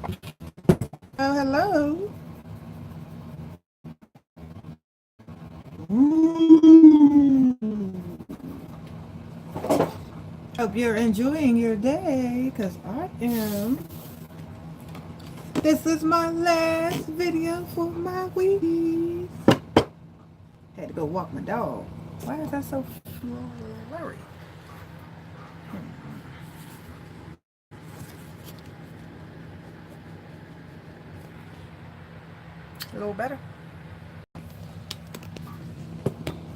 Oh, hello. Mm. Hope you're enjoying your day, because I am. This is my last video for my week. Had to go walk my dog. Why is that so flurry? A little better?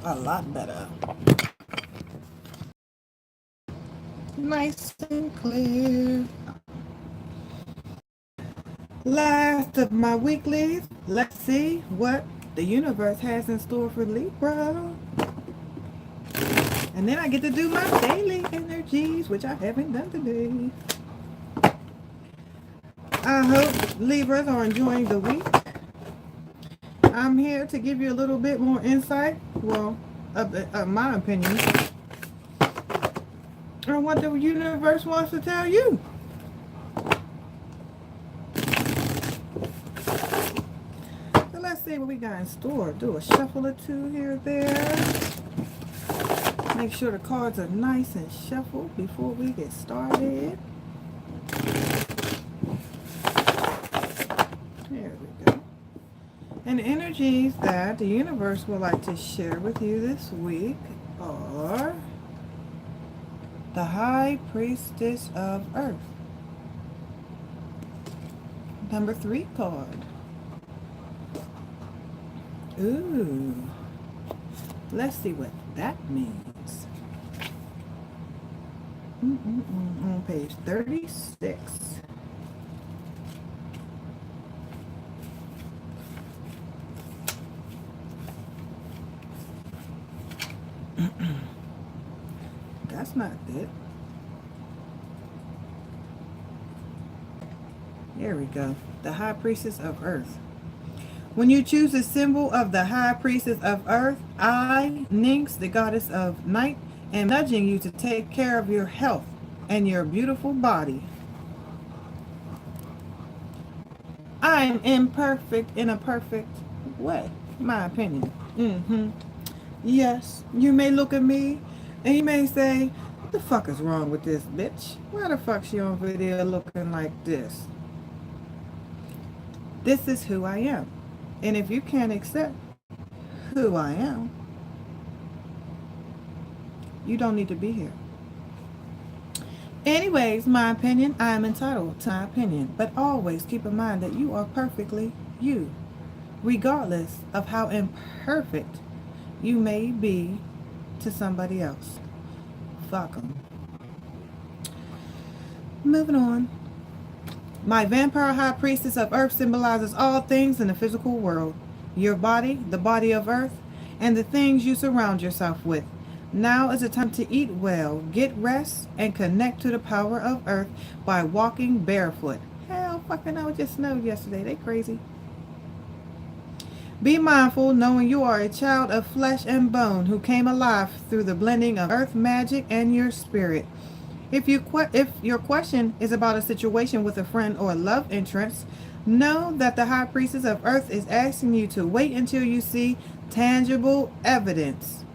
A lot better. Nice and clear. Last of my weeklies. Let's see what the universe has in store for Libra. And then I get to do my daily energies, which I haven't done today. I hope Libras are enjoying the week. I'm here to give you a little bit more insight, well, of my opinion, on what the universe wants to tell you. So let's see what we got in store. Do a shuffle or two here or there. Make sure the cards are nice and shuffled before we get started. There we go. And the energies that the universe would like to share with you this week are the High Priestess of Earth. Number 3 card. Ooh. Let's see what that means. On page 36. That's not it. There we go. The High Priestess of Earth. When you choose the symbol of the High Priestess of Earth, I, Nyx, the goddess of night, am nudging you to take care of your health and your beautiful body. I am imperfect in a perfect way, my opinion. Yes, you may look at me and you may say, what the fuck is wrong with this bitch? Why the fuck she on video looking like this? This is who I am. And if you can't accept who I am, you don't need to be here. Anyways, my opinion, I am entitled to my opinion. But always keep in mind that you are perfectly you, regardless of how imperfect you may be to somebody else. Fuck them. Moving on. My vampire high priestess of earth symbolizes all things in the physical world. Your body, the body of earth, and the things you surround yourself with. Now is the time to eat well, get rest, and connect to the power of earth by walking barefoot. Hell, fucking hell, it just snowed yesterday. They crazy. Be mindful, knowing you are a child of flesh and bone who came alive through the blending of earth magic and your spirit. If your question is about a situation with a friend or a love interest, know that the High Priestess of Earth is asking you to wait until you see tangible evidence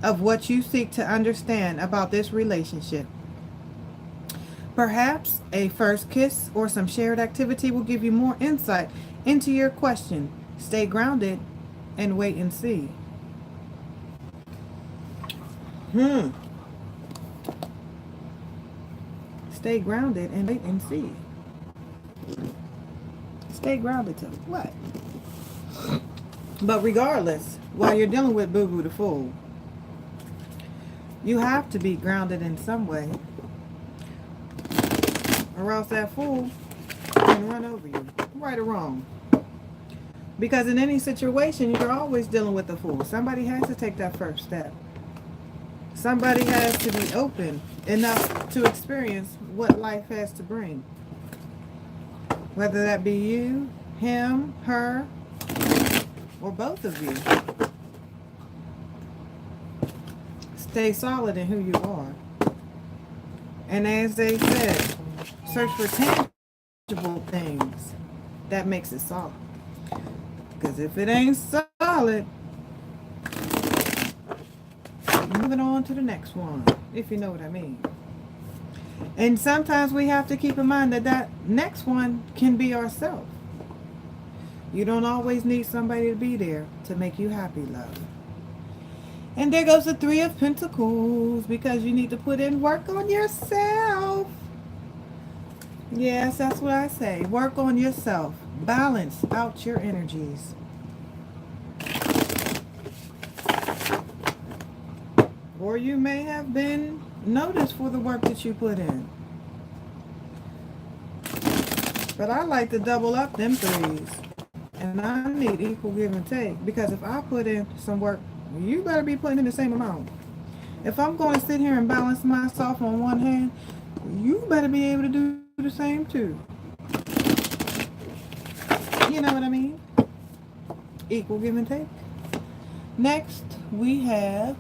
of what you seek to understand about this relationship. Perhaps a first kiss or some shared activity will give you more insight into your question. Stay grounded and wait and see. Stay grounded and wait and see. Stay grounded to what? But regardless, while you're dealing with Boo Boo the Fool, you have to be grounded in some way, or else that fool can run over you, right or wrong. Because in any situation, you're always dealing with the fool. Somebody has to take that first step. Somebody has to be open enough to experience what life has to bring. Whether that be you, him, her, or both of you. Stay solid in who you are. And as they said, search for tangible things that makes it solid. Because if it ain't solid, moving on to the next one, if you know what I mean. And sometimes we have to keep in mind that that next one can be ourselves. You don't always need somebody to be there to make you happy, love. And there goes the Three of Pentacles, because you need to put in work on yourself. Yes, that's what I say. Work on yourself. Balance out your energies. Or you may have been noticed for the work that you put in. But I like to double up them threes. And I need equal give and take. Because if I put in some work, you better be putting in the same amount. If I'm going to sit here and balance myself on one hand, you better be able to do the same too. You know what I mean? Equal give and take. Next, we have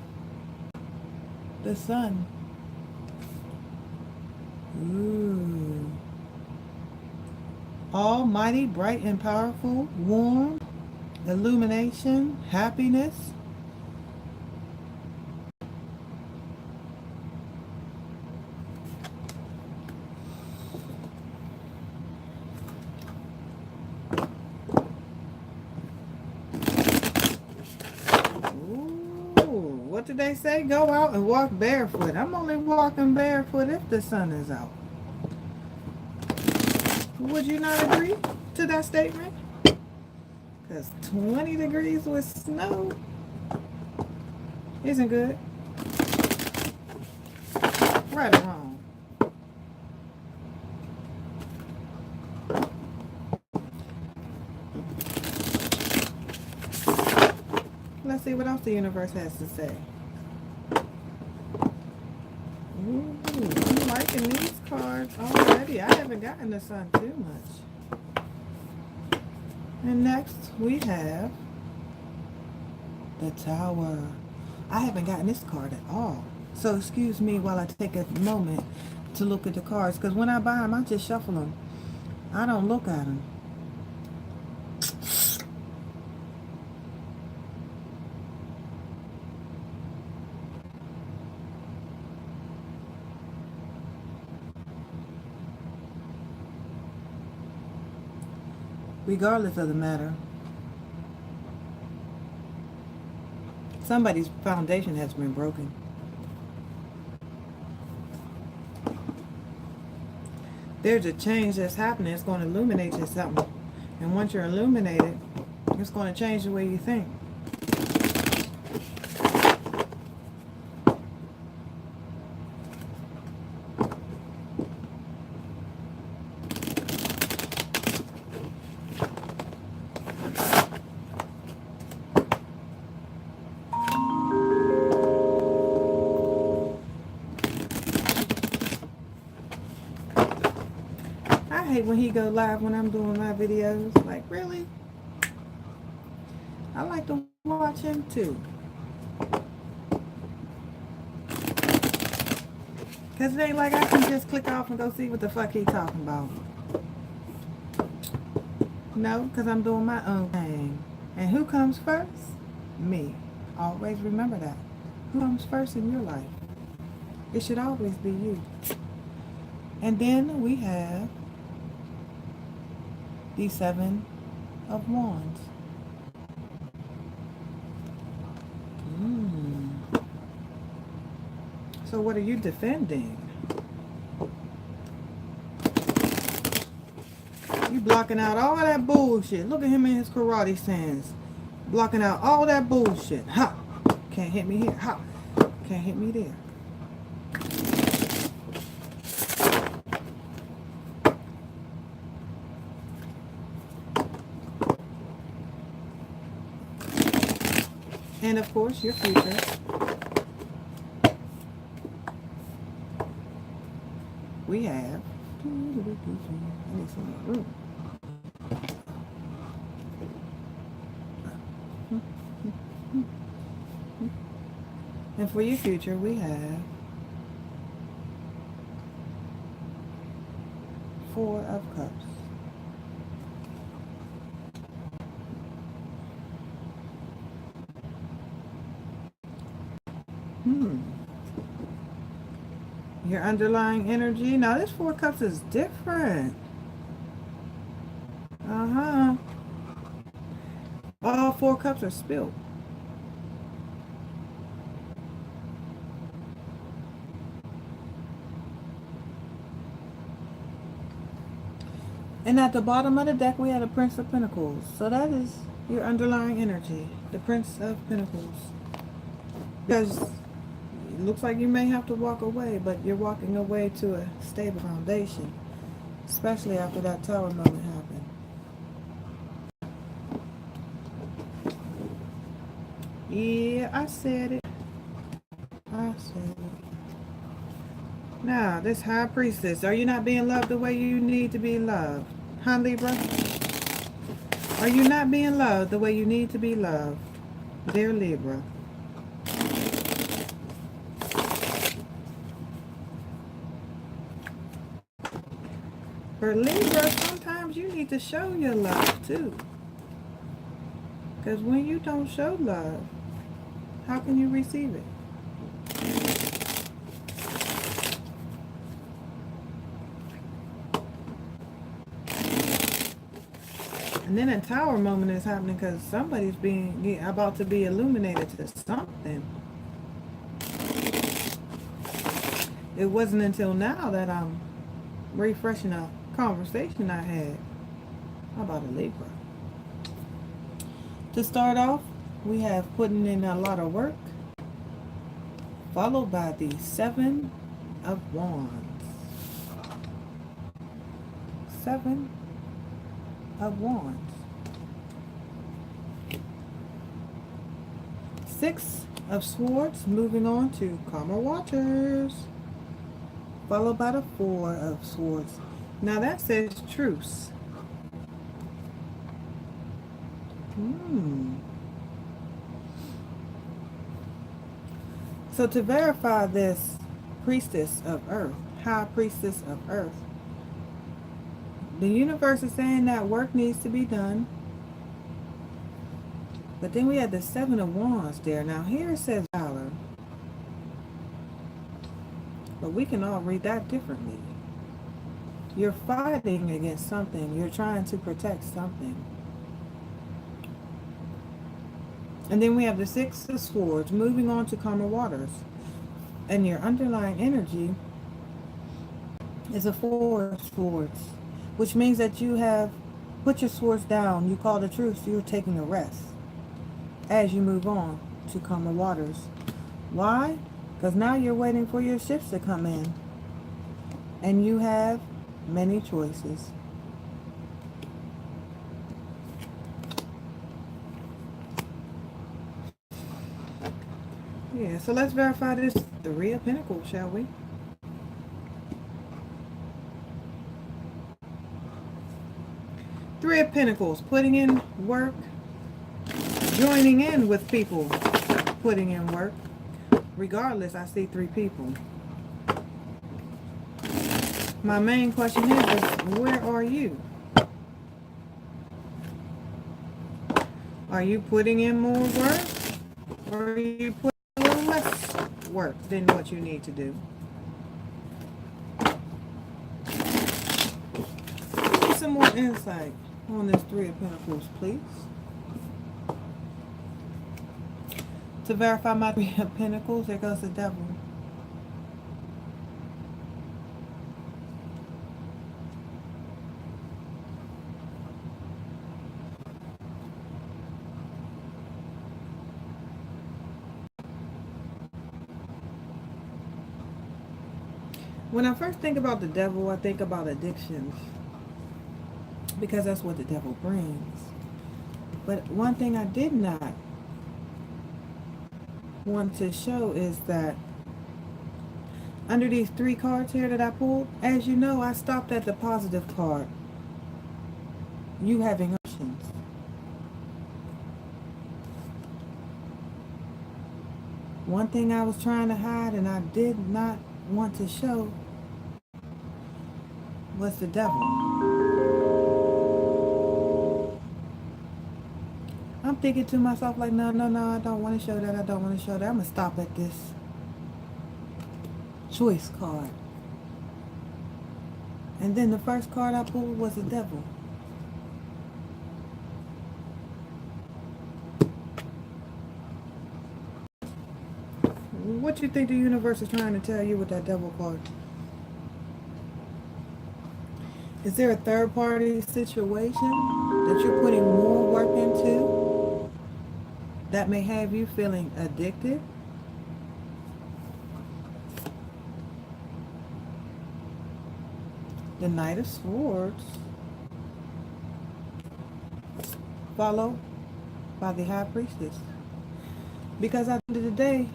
the sun. Ooh. Almighty, bright and powerful, warm, illumination, happiness. What did they say? Go out and walk barefoot. I'm only walking barefoot if the sun is out. Would you not agree to that statement? Because 20 degrees with snow isn't good. Right or wrong? Let's see what else the universe has to say. Ooh, I'm liking these cards already. I haven't gotten the sun too much. And next we have the Tower. I haven't gotten this card at all. So excuse me while I take a moment to look at the cards. Because when I buy them, I just shuffle them. I don't look at them. Regardless of the matter, somebody's foundation has been broken. There's a change that's happening. It's going to illuminate you something. And once you're illuminated, it's going to change the way you think. I hate when he go live when I'm doing my videos. Like, really? I like to watch him too. Because it ain't like I can just click off and go see what the fuck he talking about. No, because I'm doing my own thing. And who comes first? Me. Always remember that. Who comes first in your life? It should always be you. And then we have the Seven of Wands. So what are you defending? You blocking out all that bullshit. Look at him in his karate stance. Blocking out all that bullshit. Ha! Can't hit me here. Ha! Can't hit me there. And of course, your future. We have. I need some more room. And for your future, we have Four of Cups. Your underlying energy. Now this Four of Cups is different. All 4 cups are spilled. And at the bottom of the deck, we have the Prince of Pentacles. So that is your underlying energy, the Prince of Pentacles. Because it looks like you may have to walk away, but you're walking away to a stable foundation, especially after that Tower moment happened. Yeah, I said it. Now, this High Priestess, are you not being loved the way you need to be loved? Huh, Libra? Are you not being loved the way you need to be loved? Dear Libra. For Libra, sometimes you need to show your love too. Because when you don't show love, how can you receive it? And then a Tower moment is happening because somebody's about to be illuminated to something. It wasn't until now that I'm refreshing a conversation I had about a Libra. To start off, we have putting in a lot of work, followed by the 7 of Wands. 7 of Wands. 6 of Swords, moving on to calmer waters, followed by the 4 of Swords. Now that says truce. So to verify this Priestess of Earth, High Priestess of Earth, the universe is saying that work needs to be done. But then we had the 7 of Wands there. Now here it says valor. But we can all read that differently. You're fighting against something. You're trying to protect something. And then we have the 6 of Swords, moving on to calmer waters. And your underlying energy is a 4 of Swords, which means that you have put your swords down. You call the truce. You're taking a rest as you move on to calmer waters. Why? Because now you're waiting for your ships to come in. And you have many choices. Yeah, so let's verify this 3 of Pentacles, shall we? Three of Pentacles, putting in work, joining in with people, putting in work. Regardless, I see 3 people. My main question is where are you? Are you putting in more work? Or are you putting a little less work than what you need to do? Give me some more insight on this 3 of Pentacles, please. To verify my 3 of Pentacles, there goes the Devil. When I first think about the Devil, I think about addictions, because that's what the Devil brings. But one thing I did not want to show is that under these 3 cards here that I pulled, as you know, I stopped at the positive card. You having options. One thing I was trying to hide and I did not want to show was the Devil. I'm thinking to myself like, no, I don't want to show that. I don't want to show that. I'm going to stop at this choice card. And then the first card I pulled was the devil. What you think the universe is trying to tell you with that devil card? Is there a third party situation that you're putting more work into that may have you feeling addicted? The Knight of Swords, followed by the High Priestess. Because at the end of the day,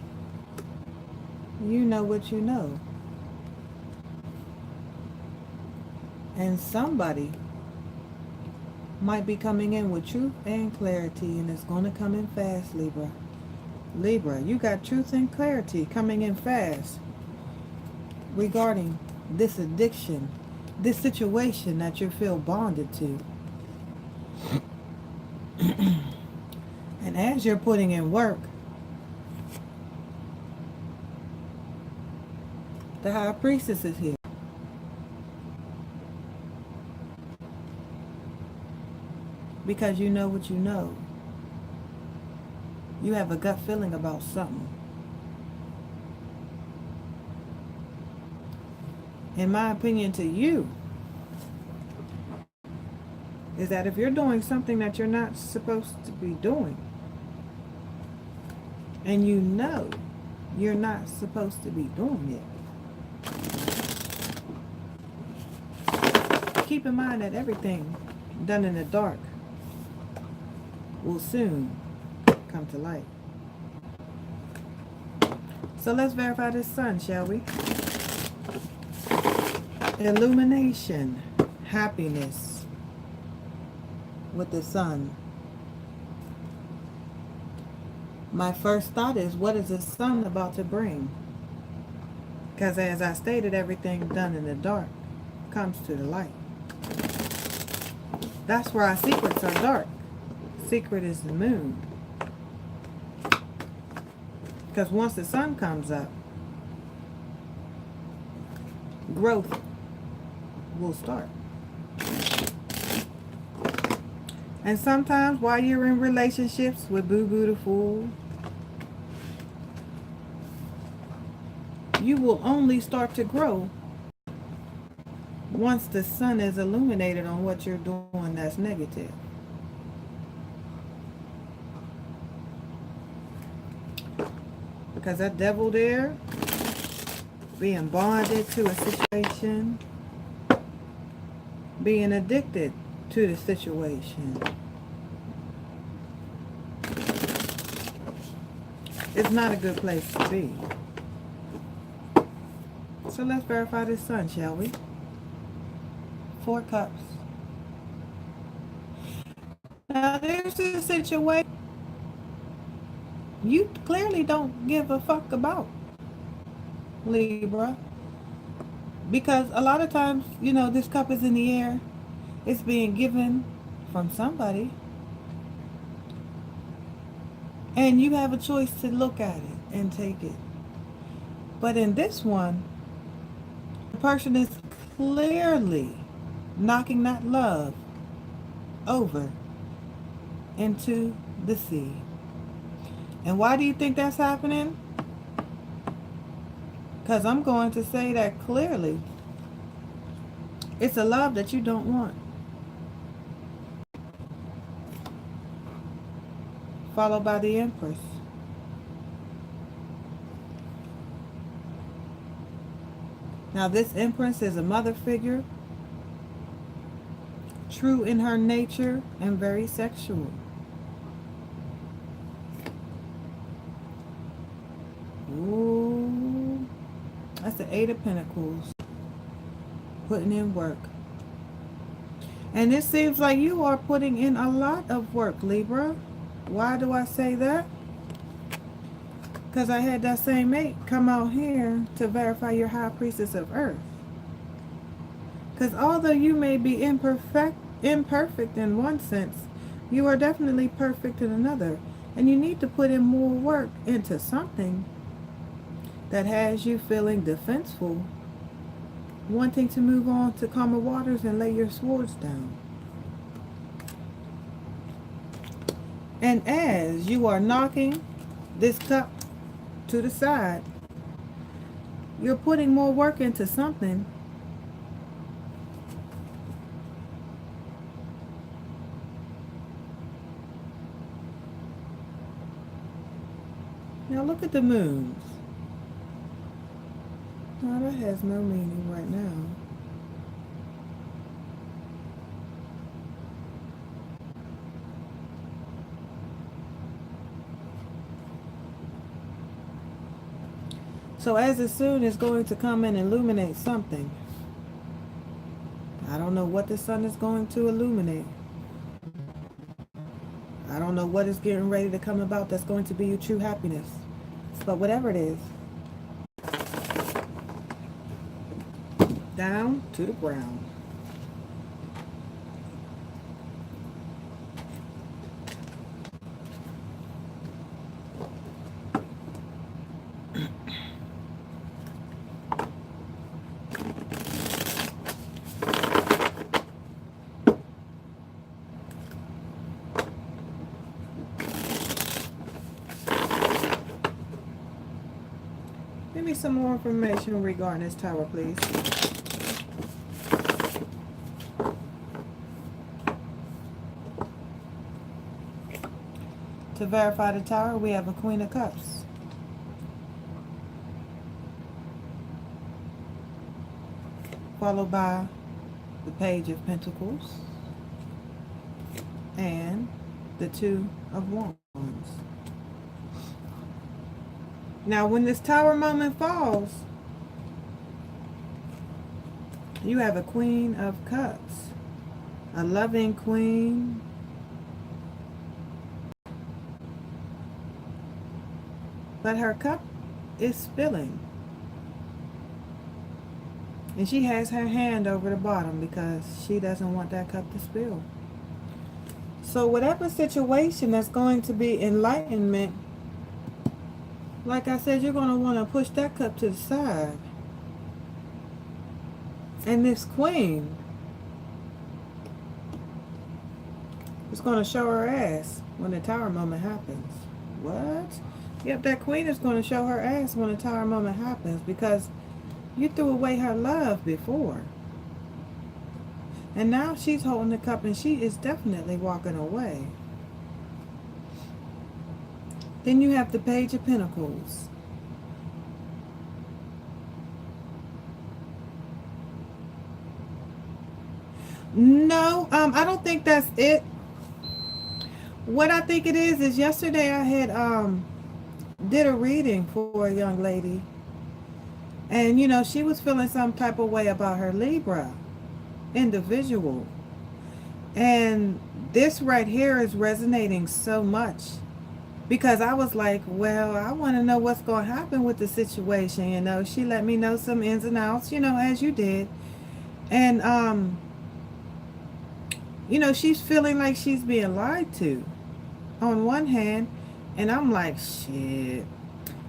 you know what you know. And somebody might be coming in with truth and clarity, and it's going to come in fast, Libra. Libra, you got truth and clarity coming in fast regarding this addiction, this situation that you feel bonded to. And as you're putting in work, the High Priestess is here. Because you know what you know. You have a gut feeling about something. In my opinion to you, is that if you're doing something that you're not supposed to be doing, and you know you're not supposed to be doing it, keep in mind that everything done in the dark will soon come to light. So let's verify this sun, shall we? Illumination, happiness with the sun. My first thought is, what is the sun about to bring? Because as I stated, everything done in the dark comes to the light. That's why our secrets are dark. Secret is the moon. Because once the sun comes up, growth will start. And sometimes while you're in relationships with Boo Boo the Fool, you will only start to grow once the sun is illuminated on what you're doing that's negative. Because that devil there, being bonded to a situation, being addicted to the situation. It's not a good place to be. So let's verify this sun, shall we? 4 cups. Now there's a situation you clearly don't give a fuck about, Libra. Because a lot of times, you know, this cup is in the air. It's being given from somebody. And you have a choice to look at it and take it. But in this one, the person is clearly knocking that love over into the sea. And why do you think that's happening? Because I'm going to say that clearly. It's a love that you don't want. Followed by the Empress. Now this Empress is a mother figure, true in her nature and very sexual. Ooh, that's the 8 of Pentacles. Putting in work. And it seems like you are putting in a lot of work, Libra. Why do I say that? Because I had that same 8 come out here to verify your High Priestess of Earth. Because although you may be imperfect in one sense, you are definitely perfect in another. And you need to put in more work into something that has you feeling defenseful wanting to move on to calmer waters and lay your swords down. And as you are knocking this cup to the side, you're putting more work into something. Now look at the moons. Now that has no meaning right now. So as it soon is going to come and illuminate something. I don't know what the sun is going to illuminate. I don't know what is getting ready to come about that's going to be your true happiness. But whatever it is, down to the ground. Give me some more information regarding this tower, please. To verify the tower, we have a Queen of Cups. Followed by the Page of Pentacles and the Two of Wands. Now, when this tower moment falls, you have a Queen of Cups, a loving queen, but her cup is spilling. And she has her hand over the bottom because she doesn't want that cup to spill. So whatever situation that's going to be enlightenment, like I said, you're going to want to push that cup to the side. And this queen is going to show her ass when the tower moment happens. What? Yep, that queen is going to show her ass when the tower moment happens because you threw away her love before. And now she's holding the cup and she is definitely walking away. Then you have the Page of Pentacles. No, I don't think that's it. What I think it is yesterday I had did a reading for a young lady. And, you know, she was feeling some type of way about her Libra individual. And this right here is resonating so much. Because I was like, well, I want to know what's going to happen with the situation. You know, she let me know some ins and outs, you know, as you did. And, you know, she's feeling like she's being lied to on one hand. And I'm like, shit,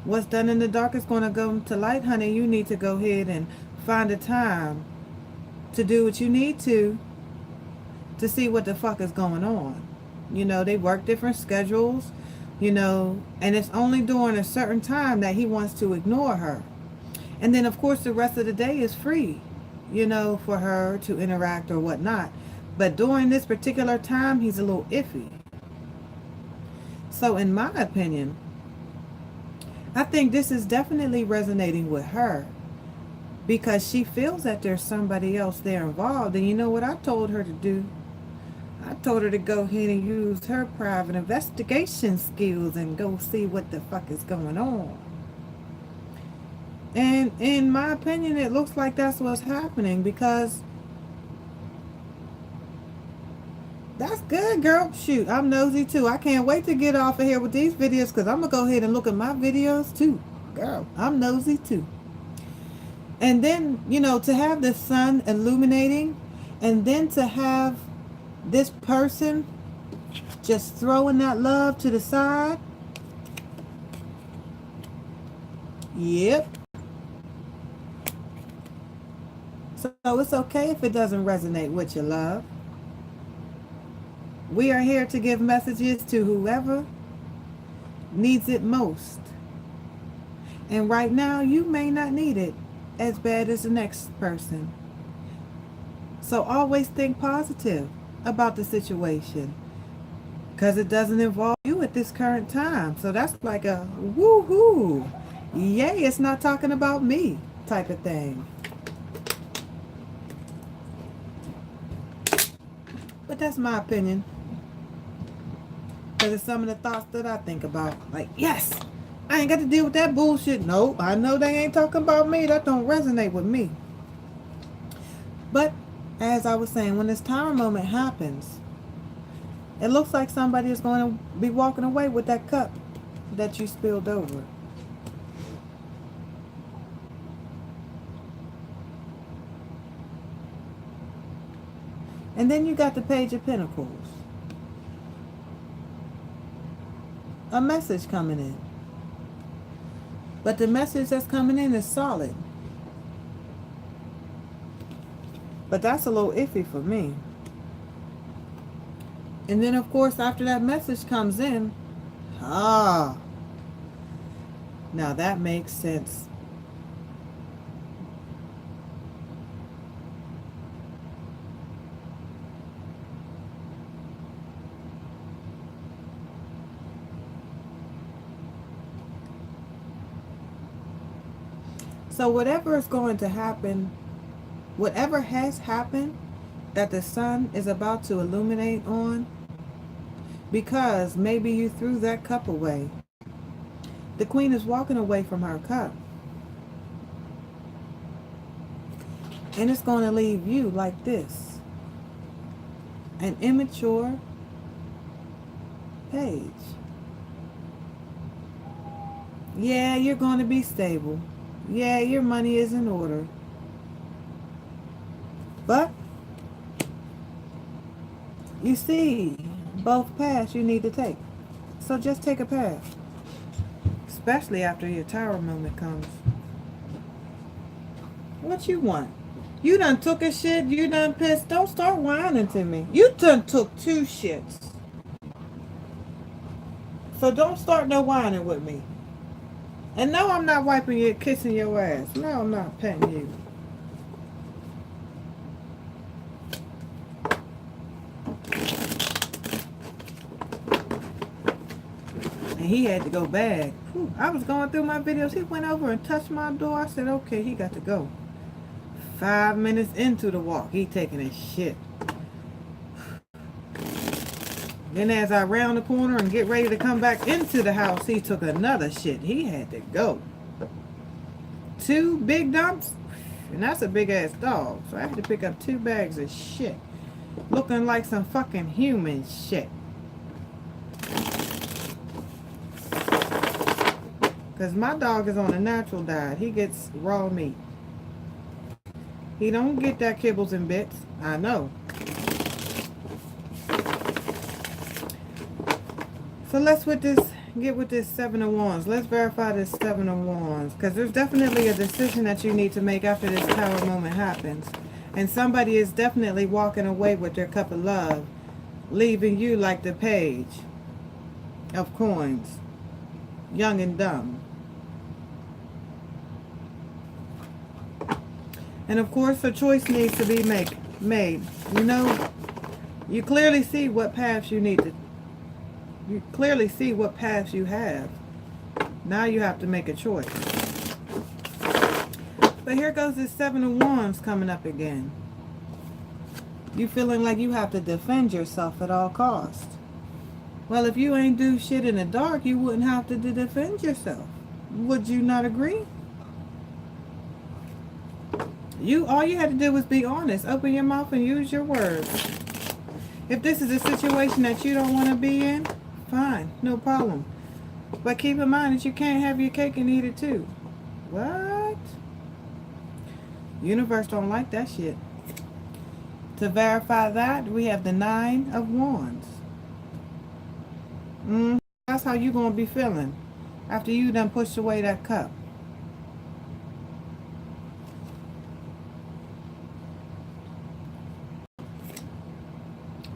what's done in the dark is going to go to light, honey. You need to go ahead and find a time to do what you need to see what the fuck is going on. You know, they work different schedules. You know, and it's only during a certain time that he wants to ignore her. And then, of course, the rest of the day is free, you know, for her to interact or whatnot. But during this particular time, he's a little iffy. So, in my opinion, I think this is definitely resonating with her because she feels that there's somebody else there involved. And you know what I told her to do? I told her to go ahead and use her private investigation skills and go see what the fuck is going on. And in my opinion, it looks like that's what's happening because that's good, girl. Shoot, I'm nosy too. I can't wait to get off of here with these videos because I'm going to go ahead and look at my videos too. Girl, I'm nosy too. And then, you know, to have the sun illuminating and then to have this person just throwing that love to the side. Yep. So it's okay if it doesn't resonate with your love. We are here to give messages to whoever needs it most. And right now, you may not need it as bad as the next person. So always think positive about the situation, because it doesn't involve you at this current time. So that's like a woohoo, yay, it's not talking about me type of thing. But that's my opinion, because it's some of the thoughts that I think about. Like, yes, I ain't got to deal with that bullshit. No, I know they ain't talking about me. That don't resonate with me. But as I was saying, when this tower moment happens, it looks like somebody is going to be walking away with that cup that you spilled over. And then you got the Page of Pentacles. A message coming in. But the message that's coming in is solid. But that's a little iffy for me. And then, of course, after that message comes in, now that makes sense. So whatever is going to happen, whatever has happened that the sun is about to illuminate on, because maybe you threw that cup away. The Queen is walking away from her cup. And it's going to leave you like this. An immature page. Yeah, you're going to be stable. Yeah, your money is in order. But you see both paths you need to take. So just take a path. Especially after your tower moment comes. What you want? You done took a shit, you done pissed. Don't start whining to me. You done took 2 shits. So don't start no whining with me. And no, I'm not wiping you, kissing your ass. No, I'm not petting you. And he had to go back. Whew, I was going through my videos. He went over and touched my door. I said, okay, he got to go. 5 minutes into the walk, he taking his shit. Then as I round the corner and get ready to come back into the house, he took another shit. He had to go. 2 big dumps, and that's a big ass dog. So I had to pick up 2 bags of shit. Looking like some fucking human shit. Because my dog is on a natural diet. He gets raw meat. He don't get that kibbles and bits. I know. So let's get with this 7 of Wands. Let's verify this 7 of Wands. Because there's definitely a decision that you need to make after this tower moment happens. And somebody is definitely walking away with their cup of love. Leaving you like the Page of Coins. Young and dumb. And of course a choice needs to be made. You know, you clearly see what paths you need to. You clearly see what paths you have. Now you have to make a choice. But here goes this 7 of Wands coming up again. You feeling like you have to defend yourself at all costs. Well, if you ain't do shit in the dark, you wouldn't have to defend yourself. Would you not agree? All you had to do was be honest. Open your mouth and use your words. If this is a situation that you don't want to be in, fine, no problem. But keep in mind that you can't have your cake and eat it too. What? Universe don't like that shit. To verify that, we have the 9 of Wands. That's how you gonna be feeling after you done pushed away that cup.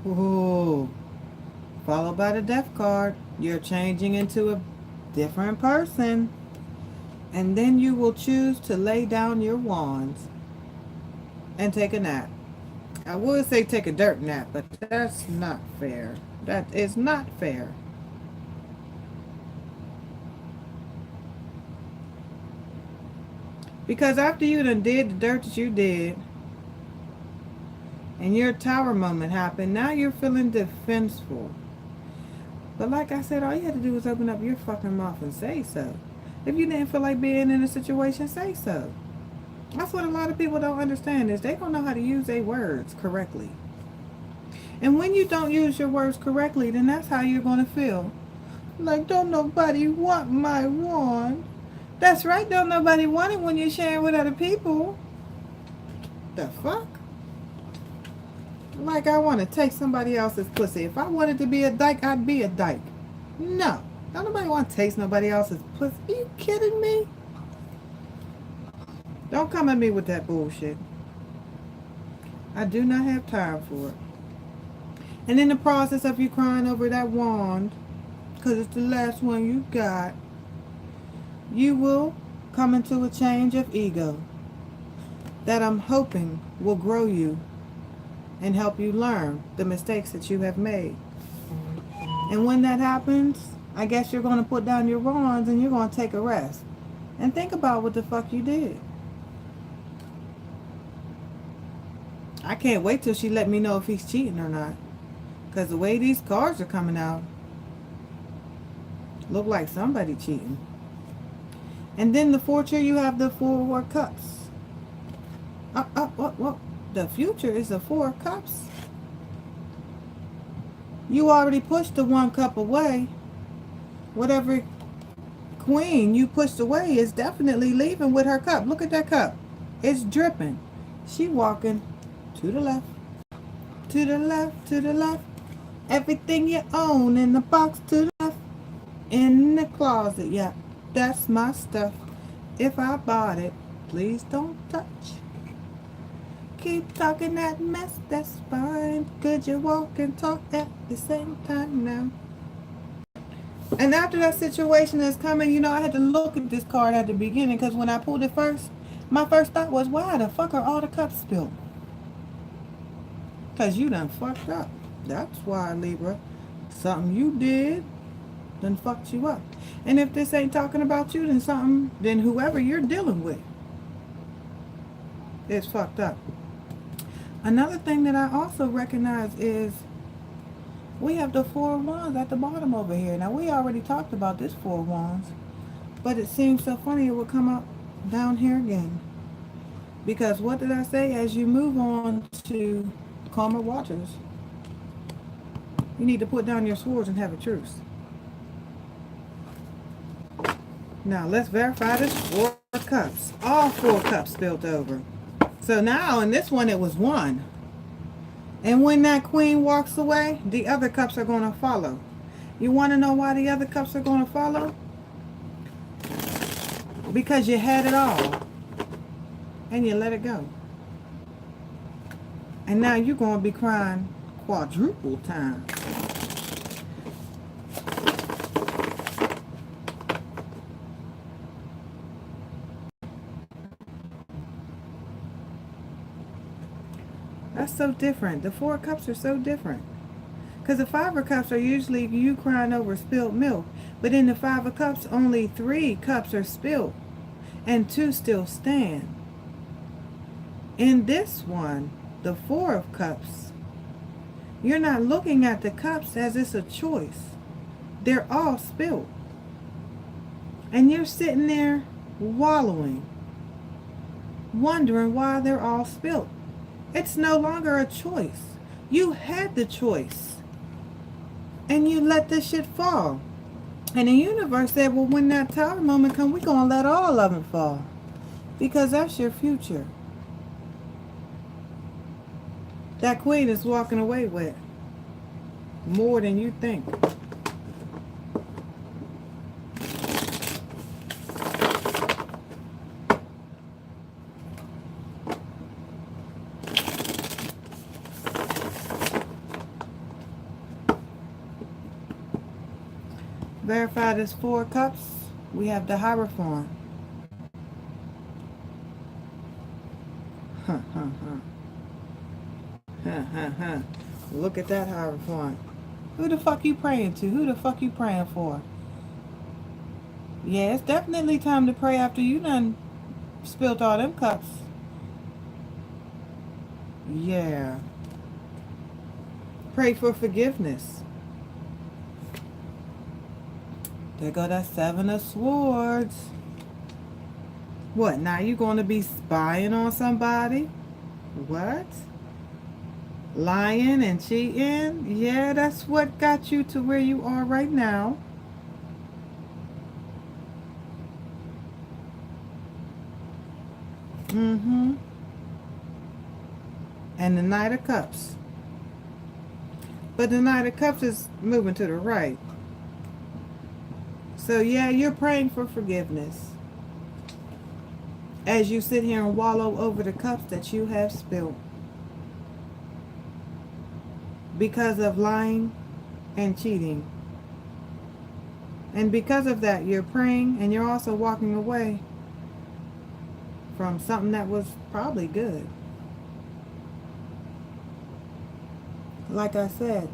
Ooh. Followed by the death card. You're changing into a different person. And then you will choose to lay down your wands and take a nap. I would say take a dirt nap, but that's not fair. That is not fair. Because after you done did the dirt that you did, and your tower moment happened, now you're feeling defenseful. But like I said, all you had to do was open up your fucking mouth and say so. If you didn't feel like being in a situation, say so. That's what a lot of people don't understand, is they don't know how to use their words correctly. And when you don't use your words correctly, then that's how you're going to feel. Like, don't nobody want my wand. That's right, don't nobody want it when you're sharing with other people. The fuck? Like I want to take somebody else's pussy. If I wanted to be a dyke, I'd be a dyke. No. Don't nobody want to taste nobody else's pussy. Are you kidding me? Don't come at me with that bullshit. I do not have time for it. And in the process of you crying over that wand, because it's the last one you got, you will come into a change of ego that I'm hoping will grow you and help you learn the mistakes that you have made. And when that happens, I guess you're going to put down your wands and you're going to take a rest and think about what the fuck you did. I can't wait till she let me know if he's cheating or not, because the way these cards are coming out, look like somebody cheating. And then the future, you have the Four of Cups. What? The future is the Four of Cups. You already pushed the 1 cup away. Whatever queen you pushed away is definitely leaving with her cup. Look at that cup. It's dripping. She walking to the left, to the left, to the left. Everything you own in the box to the left. In the closet, yeah. That's my stuff. If I bought it, please don't touch. Keep talking that mess, that's fine. Could you walk and talk at the same time now? And after that situation is coming, you know, I had to look at this card at the beginning, because when I pulled it first, my first thought was, why the fuck are all the cups spilled? Because you done fucked up. That's why, Libra. Something you did done fucked you up. And if this ain't talking about you, then whoever you're dealing with is fucked up. Another thing that I also recognize is we have the Four of Wands at the bottom over here. Now, we already talked about this Four of Wands, but it seems so funny it will come up down here again. Because what did I say? As you move on to calmer waters, you need to put down your swords and have a truce. Now, let's verify this 4 cups. All 4 cups spilled over. So now, in this one, it was 1. And when that queen walks away, the other cups are going to follow. You want to know why the other cups are going to follow? Because you had it all. And you let it go. And now you're going to be crying quadruple time. That's so different. The 4 cups are so different. Because the 5 of cups are usually you crying over spilled milk. But in the 5 of cups, only 3 cups are spilled. And 2 still stand. In this one, the 4 of cups, you're not looking at the cups as it's a choice. They're all spilled. And you're sitting there wallowing, wondering why they're all spilled. It's no longer a choice. You had the choice. And you let this shit fall. And the universe said, well, when that tower moment comes, we're going to let all of them fall. Because that's your future. That queen is walking away with more than you think. Verified as 4 cups, we have the Hierophant. Huh, huh, huh. Huh, huh, huh. Look at that Hierophant. Who the fuck you praying to? Who the fuck you praying for? Yeah, it's definitely time to pray after you done spilled all them cups. Yeah. Pray for forgiveness. There go that 7 of Swords. What, now you going to be spying on somebody? What? Lying and cheating? Yeah, that's what got you to where you are right now. Mm-hmm. And the Knight of Cups. But the Knight of Cups is moving to the right. So yeah, you're praying for forgiveness as you sit here and wallow over the cups that you have spilled because of lying and cheating. And because of that, you're praying and you're also walking away from something that was probably good. Like I said.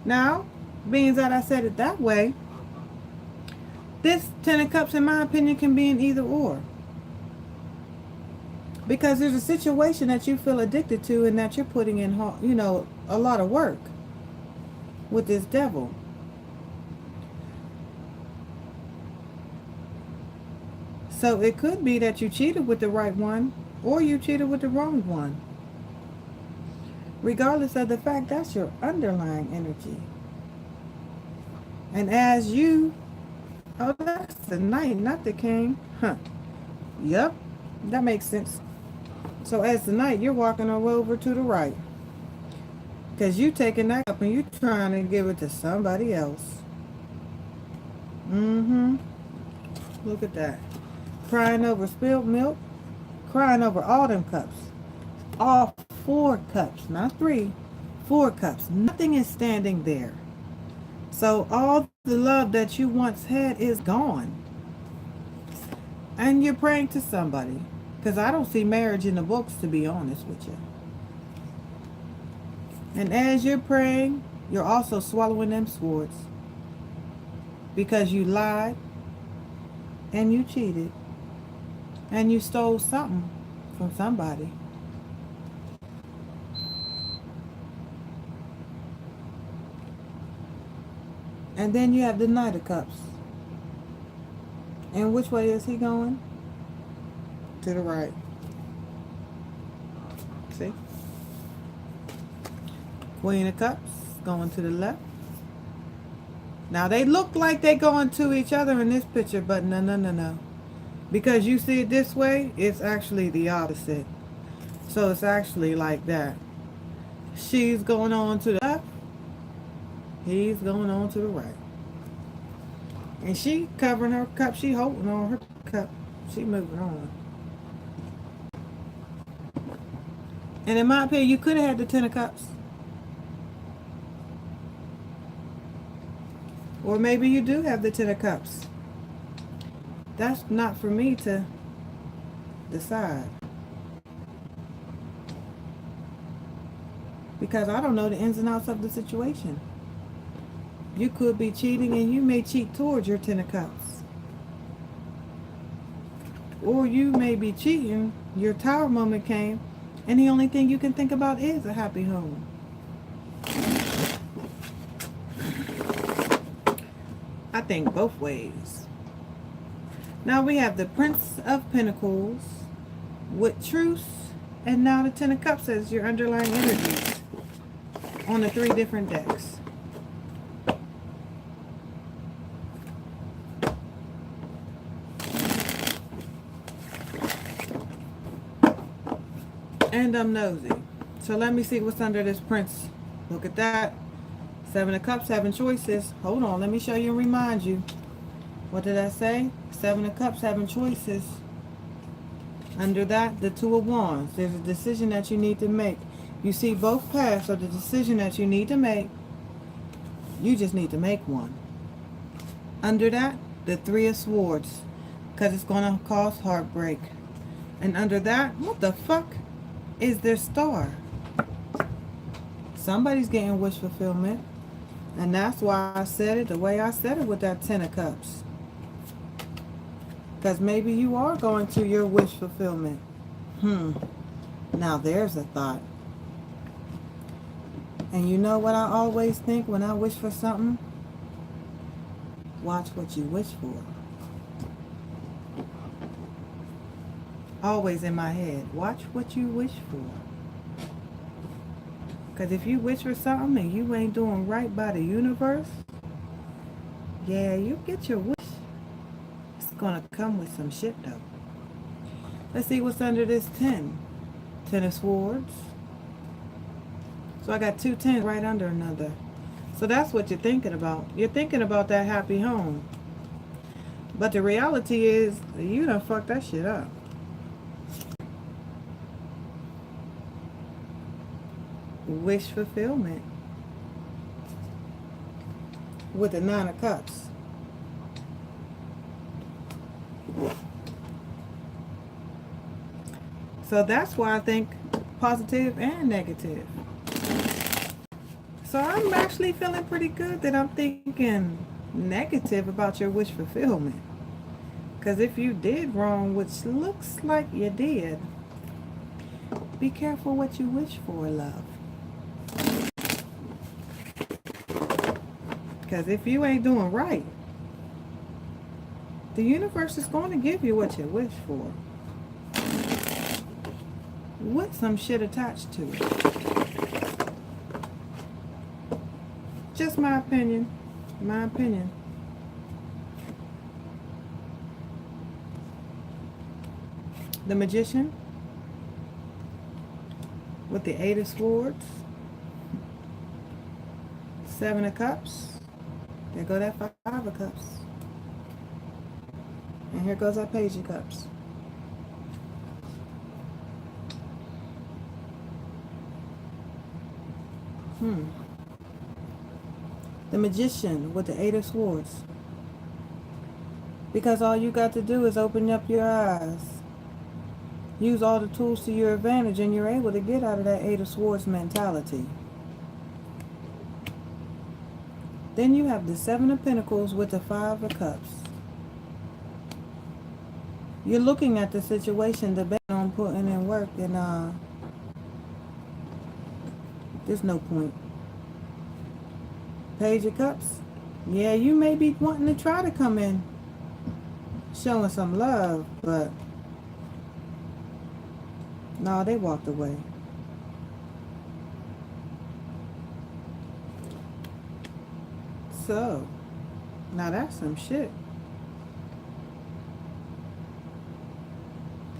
Now, being that I said it that way, this 10 of Cups, in my opinion, can be an either or. Because there's a situation that you feel addicted to and that you're putting in, a lot of work with this devil. So it could be that you cheated with the right one or you cheated with the wrong one. Regardless of the fact, that's your underlying energy. And as you, oh, that's the Knight, not the King. Huh. Yep, that makes sense. So as the Knight, you're walking over to the right. Because you taking that up and you trying to give it to somebody else. Mm-hmm. Look at that. Crying over spilled milk. Crying over all them cups. All 4 cups, not 3. 4 cups. Nothing is standing there. So all the love that you once had is gone. And you're praying to somebody. Because I don't see marriage in the books, to be honest with you. And as you're praying, you're also swallowing them swords. Because you lied. And you cheated. And you stole something from somebody. And then you have the Knight of Cups. And which way is he going? To the right. See? Queen of Cups going to the left. Now they look like they're going to each other in this picture, but no. Because you see it this way, it's actually the opposite. So it's actually like that. She's going on to the left. He's going on to the right. And she covering her cup. She holding on her cup. She moving on. And in my opinion, you could have had the 10 of Cups. Or maybe you do have the 10 of Cups. That's not for me to decide. Because I don't know the ins and outs of the situation. You could be cheating and you may cheat towards your 10 of Cups. Or you may be cheating, your Tower moment came, and the only thing you can think about is a happy home. I think both ways. Now we have the Prince of Pentacles with Truce, and now the 10 of Cups as your underlying energies on the 3 different decks. And I'm nosy. So let me see what's under this Prince. Look at that. 7 of Cups, having choices. Hold on, let me show you and remind you. What did I say? 7 of Cups, having choices. Under that, the 2 of Wands. There's a decision that you need to make. You see both paths of the decision that you need to make. You just need to make one. Under that, the Three of Swords, because it's going to cause heartbreak. And under that, what the fuck is their star? Somebody's getting wish fulfillment. And that's why I said it the way I said it with that Ten of Cups. Because maybe you are going to your wish fulfillment. Now there's a thought. And you know what I always think when I wish for something? Watch what you wish for. Always in my head. Watch what you wish for. Because if you wish for something and you ain't doing right by the universe, yeah, you get your wish. It's going to come with some shit though. Let's see what's under this 10. Ten of Swords. So I got 2 tens right under another. So that's what you're thinking about. You're thinking about that happy home. But the reality is, you done fucked that shit up. Wish fulfillment. With the 9 of Cups. So that's why I think positive and negative. So I'm actually feeling pretty good that I'm thinking negative about your wish fulfillment. Because if you did wrong, which looks like you did, be careful what you wish for, love. Because if you ain't doing right, the universe is going to give you what you wish for. With some shit attached to it. Just my opinion. My opinion. The Magician. With the 8 of Swords. 7 of Cups. There go that 5 of Cups. And here goes our Page of Cups. The Magician with the 8 of Swords. Because all you got to do is open up your eyes. Use all the tools to your advantage and you're able to get out of that 8 of Swords mentality. Then you have the 7 of Pentacles with the 5 of Cups. You're looking at the situation, debating on putting in work, and there's no point. Page of Cups. Yeah, you may be wanting to try to come in showing some love, but no, they walked away. So, now that's some shit.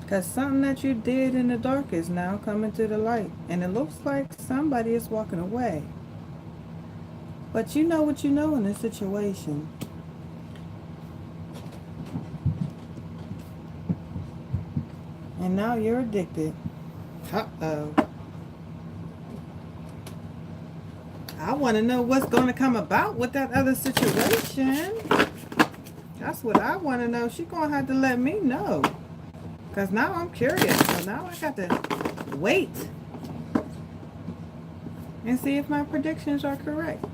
Because something that you did in the dark is now coming to the light. And it looks like somebody is walking away. But you know what you know in this situation. And now you're addicted. Uh-oh. I want to know what's going to come about with that other situation. That's what I want to know. She's going to have to let me know. Because now I'm curious. So now I got to wait. And see if my predictions are correct.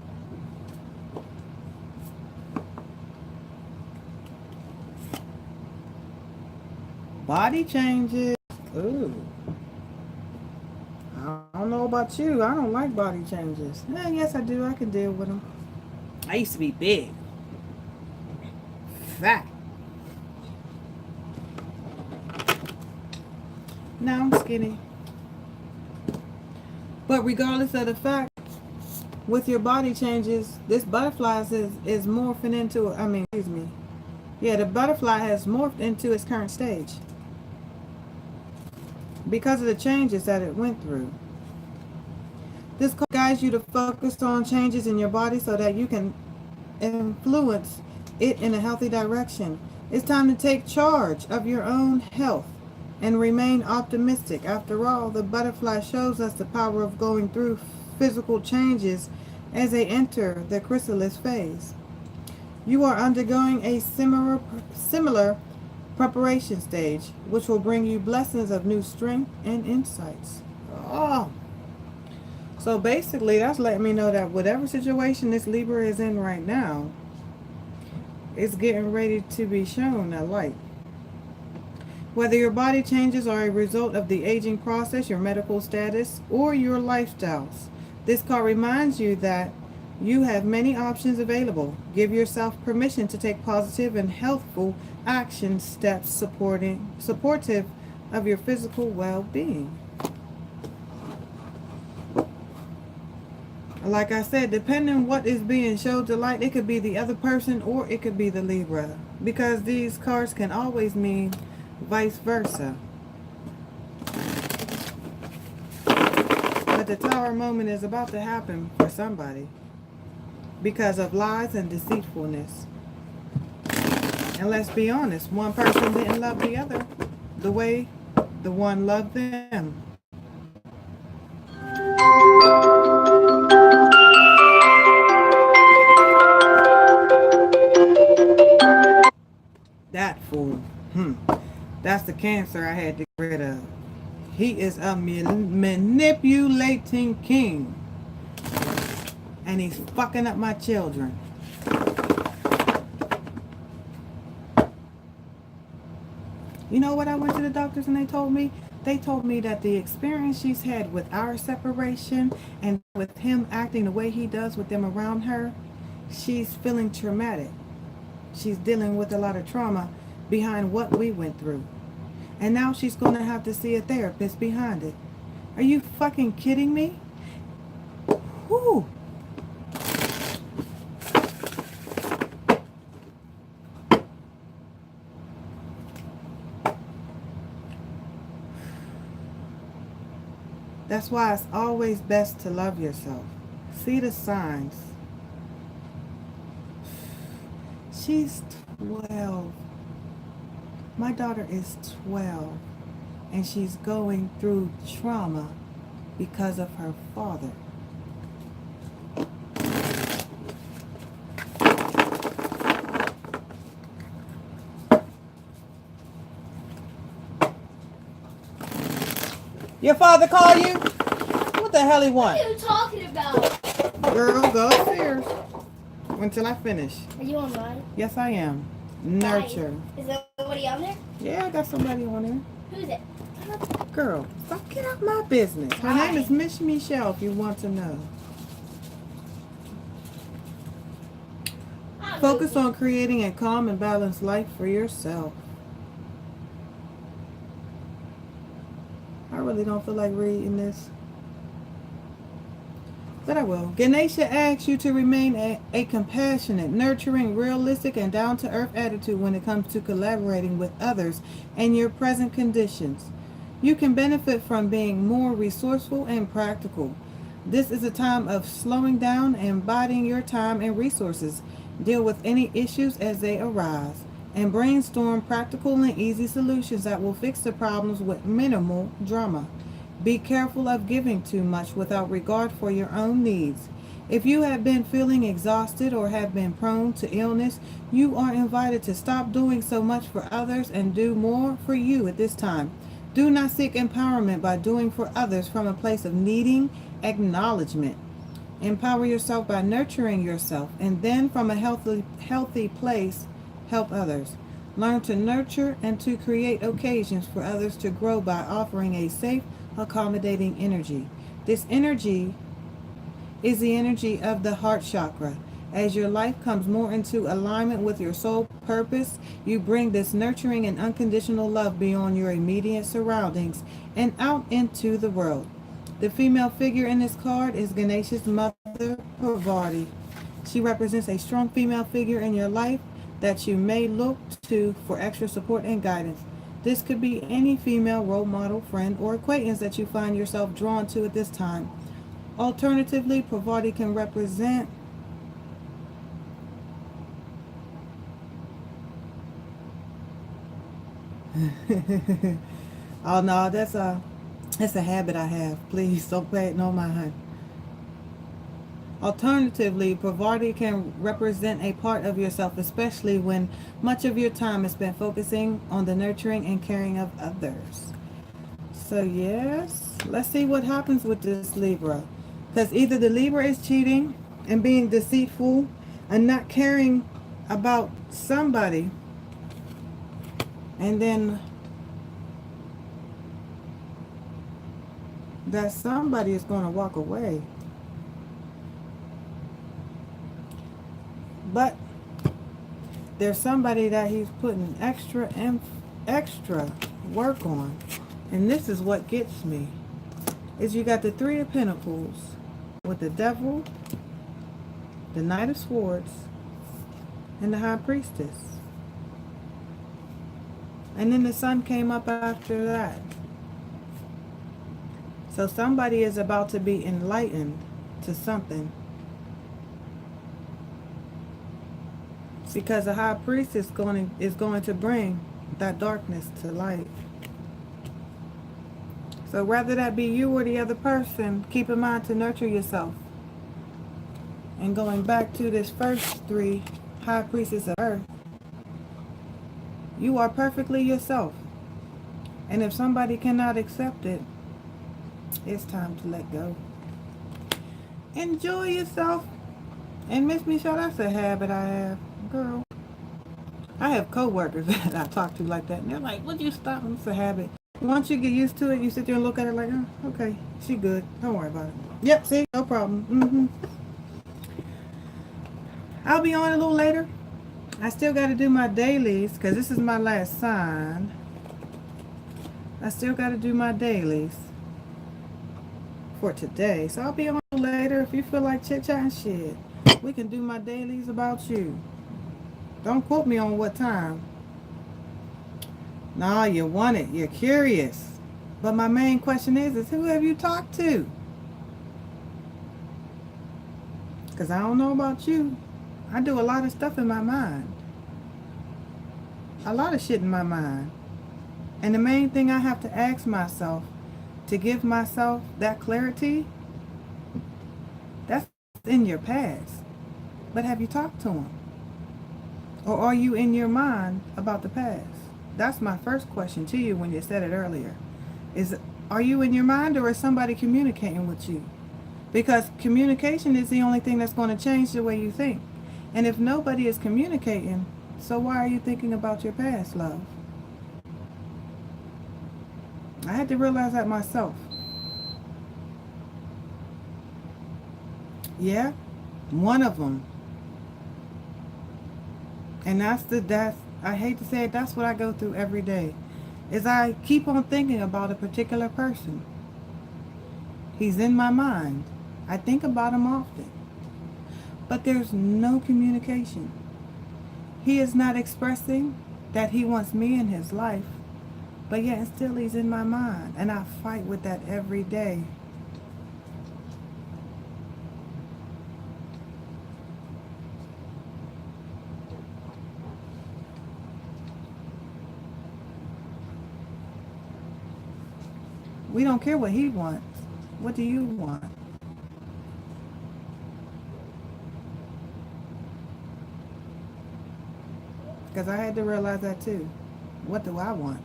Body changes. Ooh. I don't know about you. I don't like body changes. Yes, I do. I can deal with them. I used to be big. Fat. Now I'm skinny. But regardless of the fact, with your body changes, this butterfly is morphing into, yeah, the butterfly has morphed into its current stage. Because of the changes that it went through. This guides you to focus on changes in your body so that you can influence it in a healthy direction. It's time to take charge of your own health and remain optimistic. After all, the butterfly shows us the power of going through physical changes as they enter the chrysalis phase. You are undergoing a similar preparation stage, which will bring you blessings of new strength and insights. Oh, so basically, that's letting me know that whatever situation this Libra is in right now, it's getting ready to be shown a light. Whether your body changes are a result of the aging process, your medical status, or your lifestyles, this card reminds you that you have many options available. Give yourself permission to take positive and healthful action steps supportive of your physical well-being. Like I said, depending on what is being showed to light, it could be the other person or it could be the Libra. Because these cards can always mean vice versa. But the Tower moment is about to happen for somebody because of lies and deceitfulness. And let's be honest, one person didn't love the other the way the one loved them. That fool. That's the Cancer I had to get rid of. He is a manipulating king. And he's fucking up my children. You know what I went to the doctors and they told me? They told me that the experience she's had with our separation and with him acting the way he does with them around her, she's feeling traumatic. She's dealing with a lot of trauma behind what we went through. And now she's going to have to see a therapist behind it. Are you fucking kidding me? Whew. That's why it's always best to love yourself. See the signs. She's 12. My daughter is 12. And she's going through trauma because of her father. Your father call you? What the hell he want? What are you talking about? Girl, go upstairs until I finish. Are you online? Yes, I am. Nurture. Is there somebody on there? Yeah, I got somebody on there. Who's it? Girl, stop get out my business. Her name is Miss Michelle if you want to know. Focus on creating a calm and balanced life for yourself. I really don't feel like reading this, but I will. Ganesha asks you to remain a compassionate, nurturing, realistic, and down-to-earth attitude when it comes to collaborating with others and your present conditions. You can benefit from being more resourceful and practical. This is a time of slowing down and biding your time and resources. Deal with any issues as they arise, and brainstorm practical and easy solutions that will fix the problems with minimal drama. Be careful of giving too much without regard for your own needs. If you have been feeling exhausted or have been prone to illness, you are invited to stop doing so much for others and do more for you at this time. Do not seek empowerment by doing for others from a place of needing acknowledgement. Empower yourself by nurturing yourself, and then from a healthy place, help others. Learn to nurture and to create occasions for others to grow by offering a safe, accommodating energy. This energy is the energy of the heart chakra. As your life comes more into alignment with your soul purpose, you bring this nurturing and unconditional love beyond your immediate surroundings and out into the world. The female figure in this card is Ganesha's mother, Parvati. She represents a strong female figure in your life that you may look to for extra support and guidance. This could be any female role model, friend, or acquaintance that you find yourself drawn to at this time. Alternatively, Parvati can represent oh no, that's a habit I have. Please don't pay it no mind. Alternatively, poverty can represent a part of yourself, especially when much of your time is spent focusing on the nurturing and caring of others. So, yes, let's see what happens with this Libra. Because either the Libra is cheating and being deceitful and not caring about somebody, and then that somebody is going to walk away. But there's somebody that he's putting extra work on. And this is what gets me. Is you got the Three of Pentacles with the Devil, the Knight of Swords, and the High Priestess. And then the Sun came up after that. So somebody is about to be enlightened to something. Because the High Priest is going to bring that darkness to light. So whether that be you or the other person, keep in mind to nurture yourself. And going back to this first three High Priestess of Earth, you are perfectly yourself. And if somebody cannot accept it, it's time to let go. Enjoy yourself. And Miss Michelle, that's a habit I have. Girl, I have co-workers that I talk to like that. And they're like, would you stop? It's a habit. Once you get used to it, you sit there and look at it like, oh, okay, she good. Don't worry about it. Yep, see, no problem. I'll be on a little later. I still got to do my dailies because this is my last sign. I still got to do my dailies for today. So I'll be on later. If you feel like chit-chatting shit, we can do my dailies about you. Don't quote me on what time. Nah, you want it. You're curious. But my main question is who have you talked to? Because I don't know about you. I do a lot of stuff in my mind. A lot of shit in my mind. And the main thing I have to ask myself to give myself that clarity, that's in your past. But have you talked to them? Or are you in your mind about the past? That's my first question to you when you said it earlier. Are you in your mind or is somebody communicating with you? Because communication is the only thing that's going to change the way you think. And if nobody is communicating, so why are you thinking about your past, love? I had to realize that myself. Yeah, one of them. And that's I hate to say it, that's what I go through every day. Is I keep on thinking about a particular person. He's in my mind. I think about him often. But there's no communication. He is not expressing that he wants me in his life. But yet still he's in my mind. And I fight with that every day. We don't care what he wants. What do you want? Because I had to realize that too. What do I want?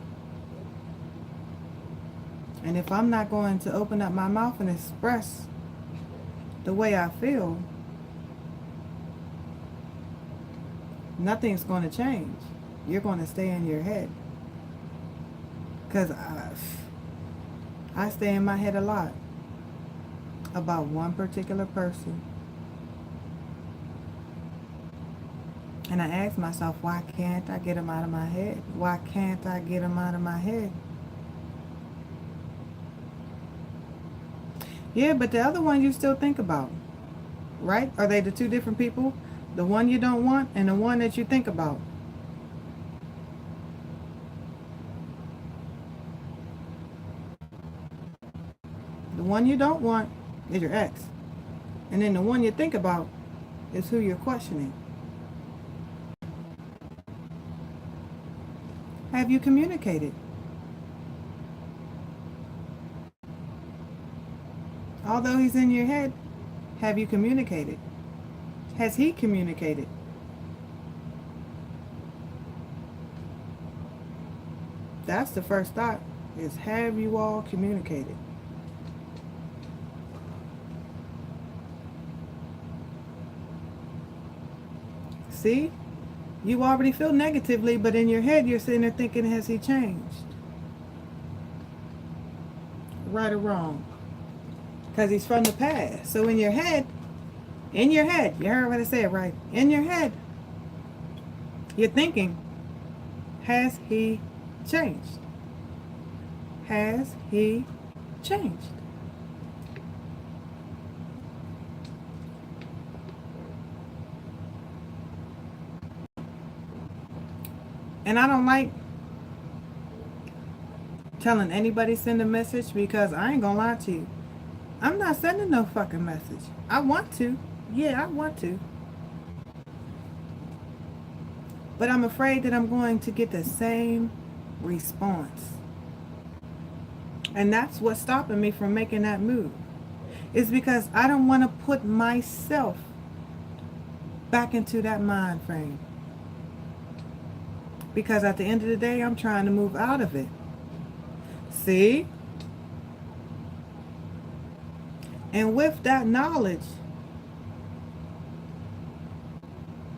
And if I'm not going to open up my mouth and express the way I feel, nothing's going to change. You're going to stay in your head. Because I stay in my head a lot about one particular person. And I ask myself, why can't I get him out of my head? Why can't I get him out of my head? Yeah, but the other one you still think about, right? Are they the two different people? The one you don't want and the one that you think about. The one you don't want is your ex. And then the one you think about is who you're questioning. Have you communicated? Although he's in your head, Have you communicated? Has he communicated? That's the first thought, is have you all communicated? See? You already feel negatively, but in your head you're sitting there thinking, has he changed? Right or wrong? Because he's from the past. So in your head, you heard what I said, right? In your head, you're thinking, has he changed? Has he changed? And I don't like telling anybody send a message, because I ain't gonna lie to you. I'm not sending no fucking message. I want to. Yeah, I want to. But I'm afraid that I'm going to get the same response. And that's what's stopping me from making that move. Is because I don't want to put myself back into that mind frame. Because at the end of the day, I'm trying to move out of it. See? And with that knowledge,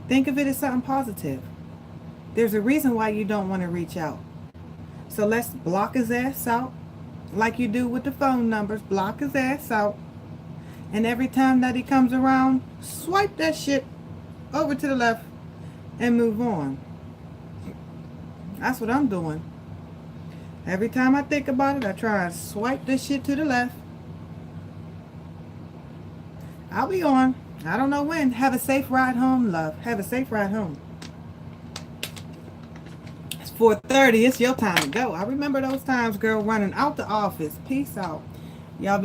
think of it as something positive. There's a reason why you don't want to reach out. So let's block his ass out. Like you do with the phone numbers. Block his ass out. And every time that he comes around, swipe that shit over to the left and move on. That's what I'm doing. Every time I think about it, I try and swipe this shit to the left. I'll be on. I don't know when. Have a safe ride home, love. Have a safe ride home. It's 4:30. It's your time to go. I remember those times, girl, running out the office. Peace out. Y'all be